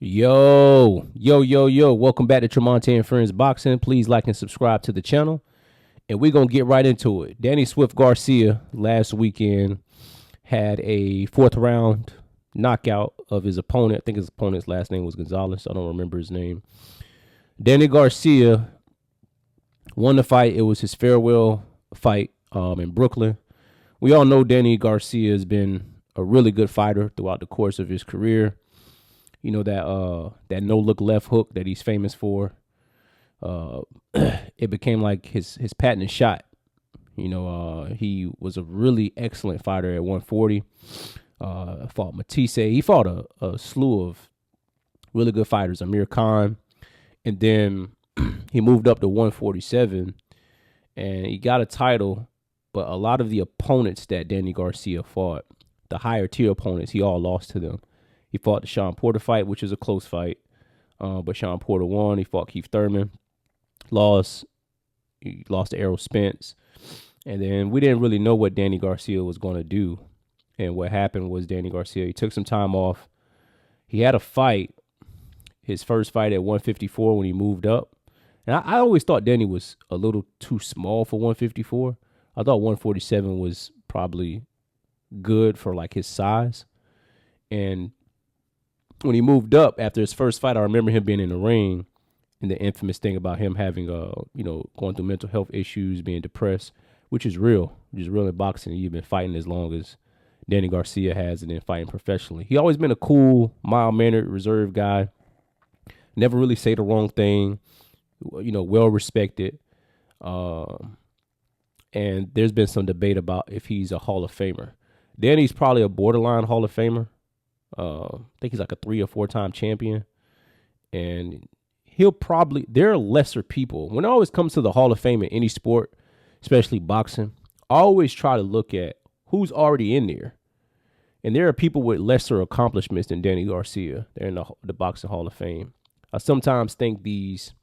Yo. Welcome back to Tremonte and Friends Boxing. Please like and subscribe to the channel. And we're going to get right into it. Danny Swift Garcia last weekend had a fourth round knockout of his opponent. I think his opponent's last name was Gonzalez. I don't remember his name. Danny Garcia won the fight. It was his farewell fight in Brooklyn. We all know Danny Garcia has been a really good fighter throughout the course of his career. You know, that no-look left hook that he's famous for. It became like his patented shot. You know, he was a really excellent fighter at 140. Fought Matisse. He fought a slew of really good fighters, Amir Khan. And then he moved up to 147, and he got a title. But a lot of the opponents that Danny Garcia fought, the higher tier opponents, he all lost to them. He fought the Sean Porter fight, which is a close fight. But Sean Porter won. He fought Keith Thurman. Lost. He lost to Errol Spence. And then we didn't really know what Danny Garcia was going to do. And what happened was Danny Garcia, he took some time off. He had a fight, his first fight at 154 when he moved up. And I always thought Danny was a little too small for 154. I thought 147 was probably good for like his size. And when he moved up after his first fight, I remember him being in the ring and the infamous thing about him having, going through mental health issues, being depressed, which is real in boxing. You've been fighting as long as Danny Garcia has and then fighting professionally. He always been a cool, mild-mannered, reserved guy. Never really say the wrong thing, well-respected. And there's been some debate about if he's a Hall of Famer. Danny's probably a borderline Hall of Famer. I think he's like a 3 or 4 time champion. And there are lesser people. When it always comes to the Hall of Fame in any sport, especially boxing, I always try to look at who's already in there. And there are people with lesser accomplishments than Danny Garcia. They're in the Boxing Hall of Fame. I sometimes think these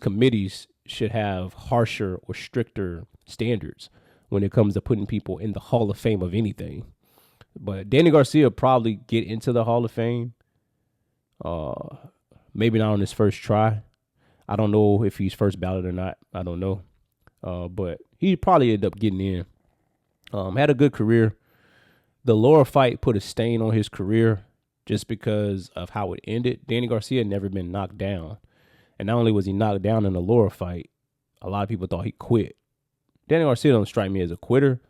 committees should have harsher or stricter standards when it comes to putting people in the Hall of Fame of anything. But Danny Garcia probably get into the Hall of Fame. Maybe not on his first try. I don't know if he's first ballot or not. I don't know. But he probably ended up getting in. Had a good career. The Laura fight put a stain on his career just because of how it ended. Danny Garcia had never been knocked down. And not only was he knocked down in the Laura fight, a lot of people thought he quit. Danny Garcia don't strike me as a quitter,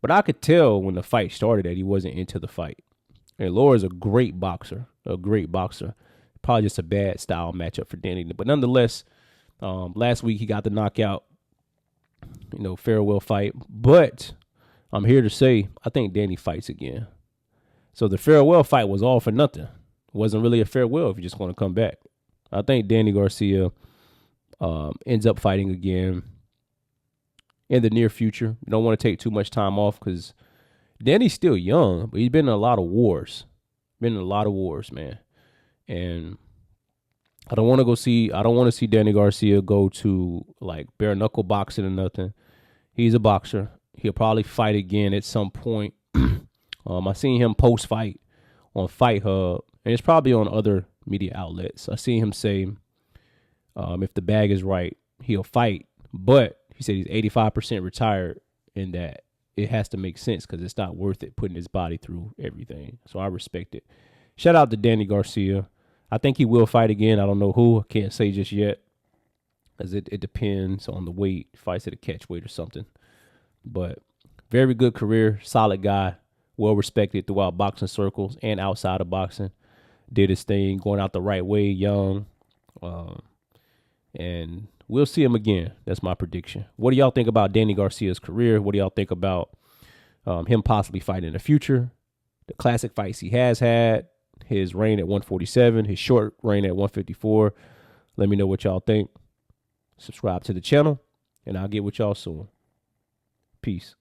but I could tell when the fight started that he wasn't into the fight. And Laura's a great boxer. Probably just a bad style matchup for Danny. But nonetheless, last week he got the knockout, farewell fight. But I'm here to say I think Danny fights again. So the farewell fight was all for nothing. It wasn't really a farewell if you're just going to come back. I think Danny Garcia ends up fighting again in the near future. You don't want to take too much time off because Danny's still young, but he's been in a lot of wars. Man. And I don't want to see Danny Garcia go to like bare knuckle boxing or nothing. He's a boxer. He'll probably fight again at some point. I seen him post fight on Fight Hub, and it's probably on other media outlets. I seen him say, if the bag is right, he'll fight. But he said he's 85% retired and that it has to make sense because it's not worth it putting his body through everything. So I respect it. Shout out to Danny Garcia. I think he will fight again. I don't know who. I can't say just yet because it depends on the weight. Fights at a catch weight or something. But very good career, solid guy, well respected throughout boxing circles and outside of boxing. Did his thing, going out the right way, young. And we'll see him again. That's my prediction. What do y'all think about Danny Garcia's career? What do y'all think about him possibly fighting in the future? The classic fights he has had, his reign at 147, his short reign at 154. Let me know what y'all think. Subscribe to the channel, and I'll get with y'all soon. Peace.